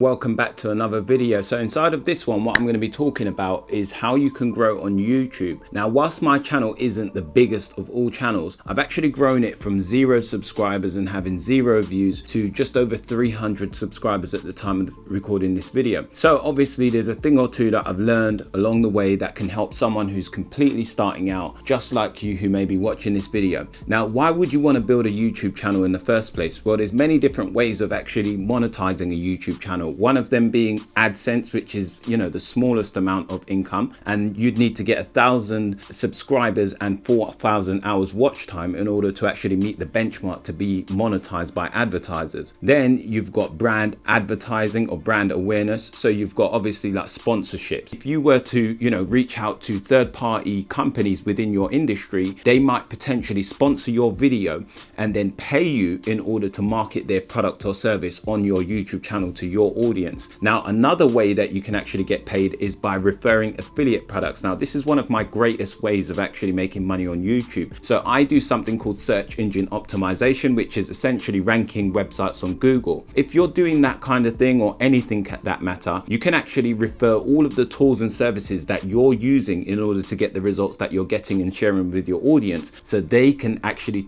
Welcome back to another video. So inside of this one, what I'm going to be talking about is how you can grow on YouTube. Now, whilst my channel isn't the biggest of all channels, I've actually grown it from 0 subscribers and having 0 views to just over 300 subscribers at the time of recording this video. So obviously there's a thing or two that I've learned along the way that can help someone who's completely starting out, just like you, who may be watching this video. Now, why would you want to build a YouTube channel in the first place? Well, there's many different ways of actually monetizing a YouTube channel. One of them being AdSense, which is, the smallest amount of income, and you'd need to get 1,000 subscribers and 4,000 hours watch time in order to actually meet the benchmark to be monetized by advertisers. Then you've got brand advertising or brand awareness. So you've got obviously like sponsorships. If you were to, reach out to third-party companies within your industry, they might potentially sponsor your video and then pay you in order to market their product or service on your YouTube channel to your audience. Now, another way that you can actually get paid is by referring affiliate products. Now, this is one of my greatest ways of actually making money on YouTube. So I do something called search engine optimization, which is essentially ranking websites on Google. If you're doing that kind of thing, or anything that matter, you can actually refer all of the tools and services that you're using in order to get the results that you're getting and sharing with your audience, so they can actually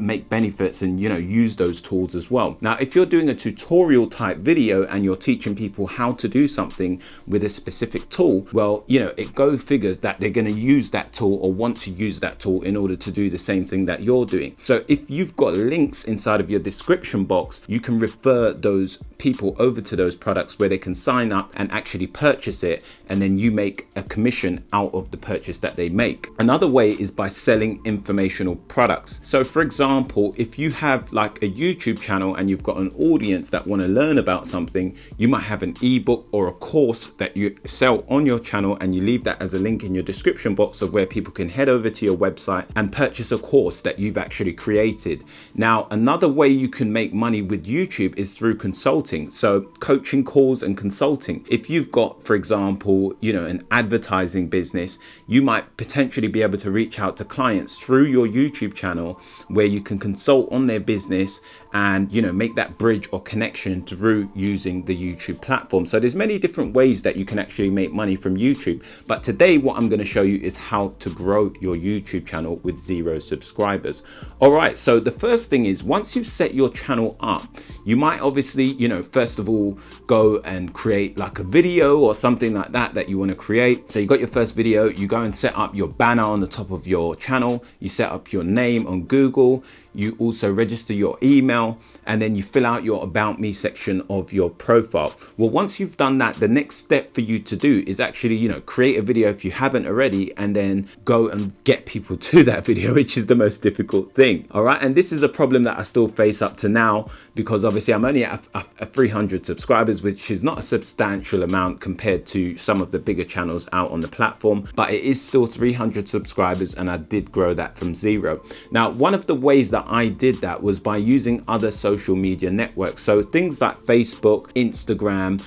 make benefits and use those tools as well. Now, if you're doing a tutorial type video and you're teaching people how to do something with a specific tool, well, it go figures that they're going to use that tool or want to use that tool in order to do the same thing that you're doing. So if you've got links inside of your description box, you can refer those people over to those products where they can sign up and actually purchase it, and then you make a commission out of the purchase that they make. Another way is by selling informational products. So for example, if you have like a YouTube channel and you've got an audience that want to learn about something, you might have an ebook or a course that you sell on your channel, and you leave that as a link in your description box of where people can head over to your website and purchase a course that you've actually created. Now, another way you can make money with YouTube is through consulting. So coaching calls and consulting. If you've got, for example, an advertising business, you might potentially be able to reach out to clients through your YouTube channel where you can consult on their business and make that bridge or connection through using the YouTube platform. So there's many different ways that you can actually make money from YouTube, but today what I'm going to show you is how to grow your YouTube channel with 0 subscribers. All right, so the first thing is, once you've set your channel up, you might obviously first of all go and create like a video or something like that you want to create. So you got your first video, you go and set up your banner on the top of your channel, you set up your name on Google, you also register your email, and then you fill out your About Me section of your profile. Well, once you've done that, the next step for you to do is actually, create a video if you haven't already, and then go and get people to that video, which is the most difficult thing. All right. And this is a problem that I still face up to now, because obviously I'm only at 300 subscribers, which is not a substantial amount compared to some of the bigger channels out on the platform, but it is still 300 subscribers, and I did grow that from 0. Now, one of the ways that I did that was by using other social media networks. So things like Facebook, Instagram,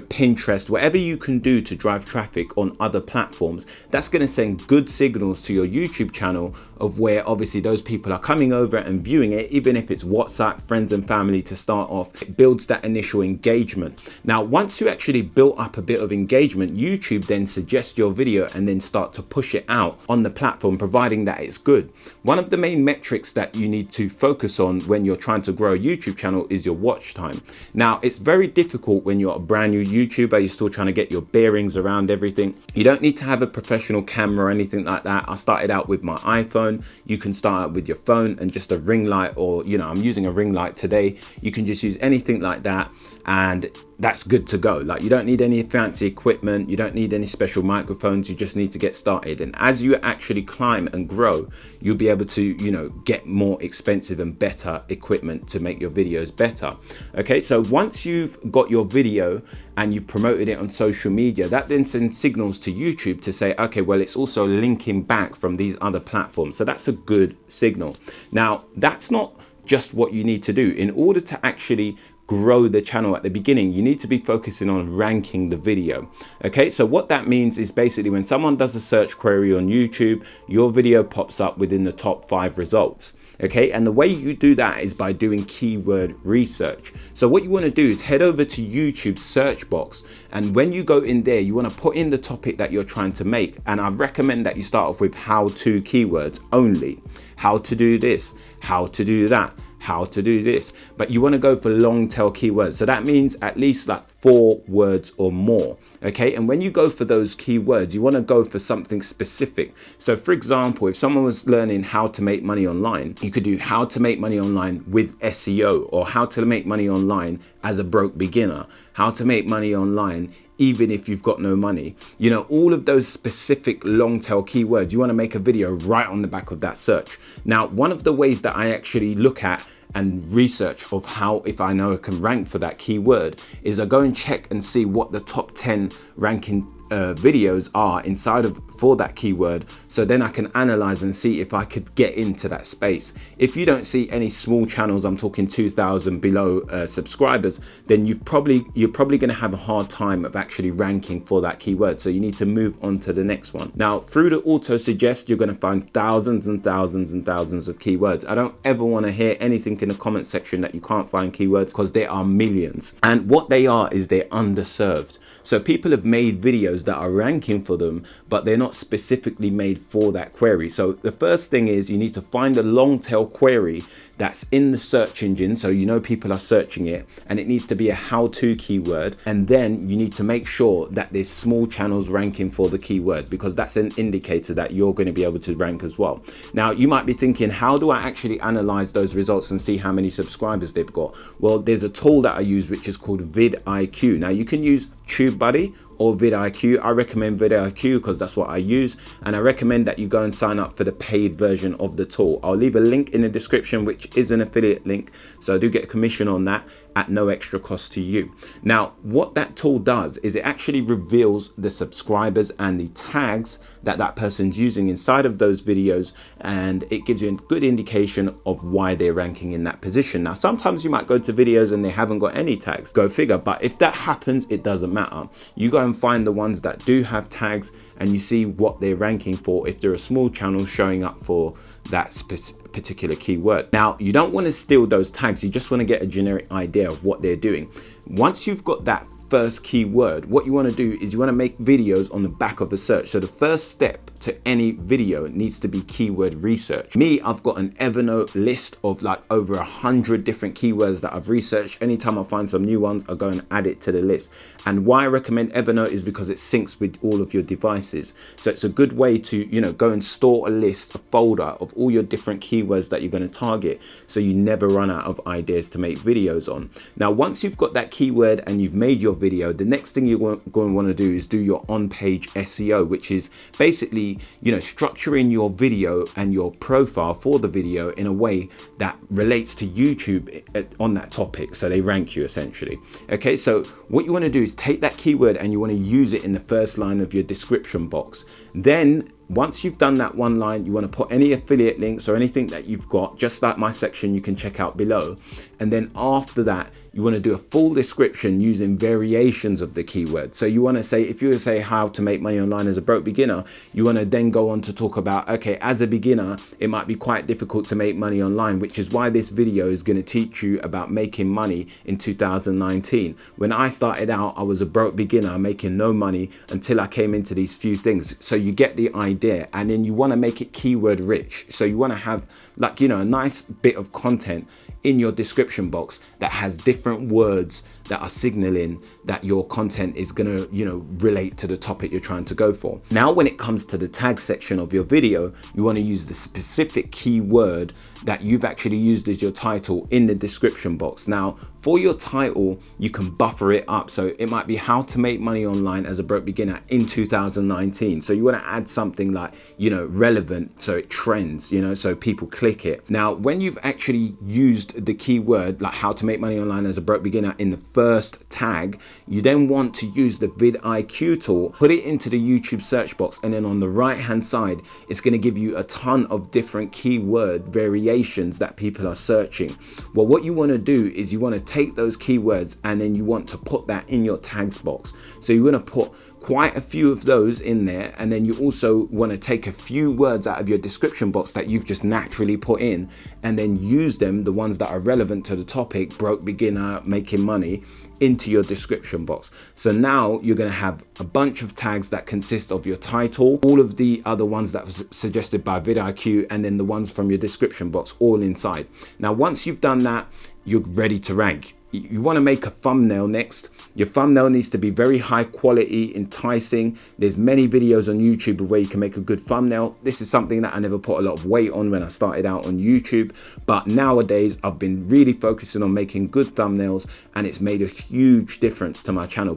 Pinterest, whatever you can do to drive traffic on other platforms, that's going to send good signals to your YouTube channel of where obviously those people are coming over and viewing it. Even if it's WhatsApp, friends and family to start off, it builds that initial engagement. Now, once you actually built up a bit of engagement, YouTube then suggests your video and then start to push it out on the platform, providing that it's good. One of the main metrics that you need to focus on when you're trying to grow a YouTube channel is your watch time. Now, it's very difficult when you're a brand new YouTuber, you're still trying to get your bearings around everything. You don't need to have a professional camera or anything like that. I started out with my iPhone. You can start out with your phone and just a ring light, or I'm using a ring light today. You can just use anything like that, and that's good to go. Like, you don't need any fancy equipment, you don't need any special microphones, you just need to get started. And as you actually climb and grow, you'll be able to get more expensive and better equipment to make your videos better. Okay, so once you've got your video and you've promoted it on social media, that then sends signals to YouTube to say, okay, well, it's also linking back from these other platforms. So that's a good signal. Now, that's not just what you need to do in order to actually grow the channel at the beginning, you need to be focusing on ranking the video. Okay, so what that means is basically when someone does a search query on YouTube, your video pops up within the top 5 results. Okay, and the way you do that is by doing keyword research. So what you want to do is head over to YouTube's search box, and when you go in there, you want to put in the topic that you're trying to make. And I recommend that you start off with how-to keywords only. How to do this, how to do that, how to do this, but you want to go for long tail keywords. So that means at least like 4 words or more. Okay, and when you go for those keywords, you want to go for something specific. So for example, if someone was learning how to make money online, you could do how to make money online with SEO, or how to make money online as a broke beginner, how to make money online even if you've got no money. You know, all of those specific long tail keywords, you want to make a video right on the back of that search. Now, one of the ways that I actually look at and research of how, if I know I can rank for that keyword, is I go and check and see what the top 10 ranking videos are inside of for that keyword, so then I can analyze and see if I could get into that space. If you don't see any small channels, I'm talking 2,000 below subscribers, then you're probably going to have a hard time of actually ranking for that keyword, so you need to move on to the next one. Now, through the auto suggest, you're going to find thousands and thousands and thousands of keywords. I don't ever want to hear anything in the comment section that you can't find keywords, because there are millions, and what they are is they're underserved. So people have made videos that are ranking for them, but they're not specifically made for that query. So the first thing is you need to find a long tail query that's in the search engine, so you know people are searching it, and it needs to be a how-to keyword. And then you need to make sure that there's small channels ranking for the keyword, because that's an indicator that you're going to be able to rank as well. Now, you might be thinking, how do I actually analyze those results and see how many subscribers they've got? Well, there's a tool that I use which is called vidIQ. Now, you can use TubeBuddy or vidIQ. I recommend vidIQ because that's what I use, and I recommend that you go and sign up for the paid version of the tool. I'll leave a link in the description, which is an affiliate link, so I do get a commission on that at no extra cost to you. Now, what that tool does is it actually reveals the subscribers and the tags that that person's using inside of those videos, and it gives you a good indication of why they're ranking in that position. Now, sometimes you might go to videos and they haven't got any tags, go figure, but if that happens, it doesn't matter. You go and find the ones that do have tags, and you see what they're ranking for if they're a small channel showing up for that particular keyword. Now, you don't want to steal those tags, you just want to get a generic idea of what they're doing. Once you've got that first keyword, what you want to do is you want to make videos on the back of a search. So the first step to any video needs to be keyword research. Me, I've got an Evernote list of like over 100 different keywords that I've researched. Anytime I find some new ones, I'll go and add it to the list. And why I recommend Evernote is because it syncs with all of your devices. So it's a good way to, you know, go and store a list, a folder of all your different keywords that you're going to target, so you never run out of ideas to make videos on. Now, once you've got that keyword and you've made your video, the next thing you're going to want to do is do your on-page SEO, which is basically, you know, structuring your video and your profile for the video in a way that relates to YouTube on that topic, so they rank you essentially. Okay, so what you want to do is take that keyword and you want to use it in the first line of your description box. Then once you've done that one line, you want to put any affiliate links or anything that you've got, just like my section you can check out below. And then after that, you want to do a full description using variations of the keyword. So you want to say, if you were to say how to make money online as a broke beginner, you want to then go on to talk about, okay, as a beginner, it might be quite difficult to make money online, which is why this video is going to teach you about making money in 2019. When I started out, I was a broke beginner making no money until I came into these few things. So you get the idea, and then you want to make it keyword rich. So you want to have, like, you know, a nice bit of content in your description box that has different words that are signaling that your content is going to, you know, relate to the topic you're trying to go for. Now, when it comes to the tag section of your video, you want to use the specific keyword that you've actually used as your title in the description box. Now, for your title, you can buffer it up. So it might be how to make money online as a broke beginner in 2019. So you want to add something like, you know, relevant, so it trends, you know, so people click it. Now, when you've actually used the keyword like how to make money online as a broke beginner in the first tag, you then want to use the vidIQ tool, put it into the YouTube search box, and then on the right hand side, it's going to give you a ton of different keyword variations that people are searching. Well, what you want to do is you want to take those keywords and then you want to put that in your tags box. So you want to put quite a few of those in there, and then you also want to take a few words out of your description box that you've just naturally put in, and then use them, the ones that are relevant to the topic, broke beginner, making money, into your description box. So now you're going to have a bunch of tags that consist of your title, all of the other ones that was suggested by vidIQ, and then the ones from your description box all inside. Now once you've done that, you're ready to rank. You want to make a thumbnail next. Your thumbnail needs to be very high quality, enticing. There's many videos on YouTube of where you can make a good thumbnail. This is something that I never put a lot of weight on when I started out on YouTube, but nowadays I've been really focusing on making good thumbnails, and it's made a huge difference to my channel.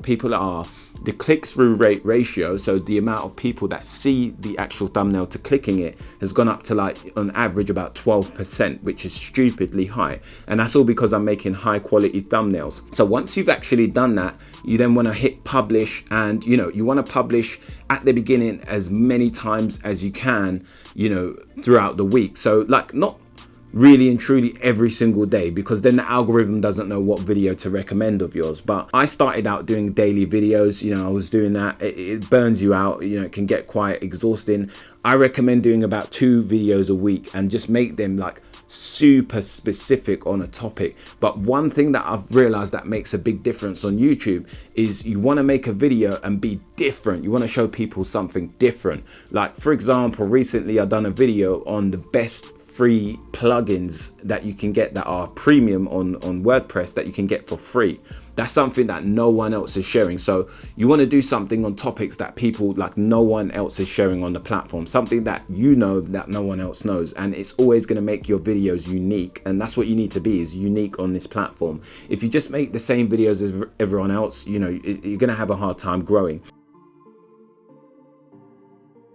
The click-through rate ratio, so the amount of people that see the actual thumbnail to clicking it, has gone up to, like, on average about 12%, which is stupidly high. And that's all because I'm making high quality thumbnails. So once you've actually done that, you then want to hit publish, and you want to publish at the beginning as many times as you can, throughout the week. So like, not really and truly every single day, because then the algorithm doesn't know what video to recommend of yours. But I started out doing daily videos. I was doing that. It burns you out. It can get quite exhausting. I recommend doing about 2 videos a week, and just make them like super specific on a topic. But one thing that I've realized that makes a big difference on YouTube is you want to make a video and be different. You want to show people something different. Like, for example, recently I've done a video on the best free plugins that you can get that are premium on WordPress that you can get for free. That's something that no one else is sharing. So you want to do something on topics that people, like, no one else is sharing on the platform, something that that no one else knows, and it's always going to make your videos unique. And that's what you need to be, is unique on this platform. If you just make the same videos as everyone else, you're going to have a hard time growing.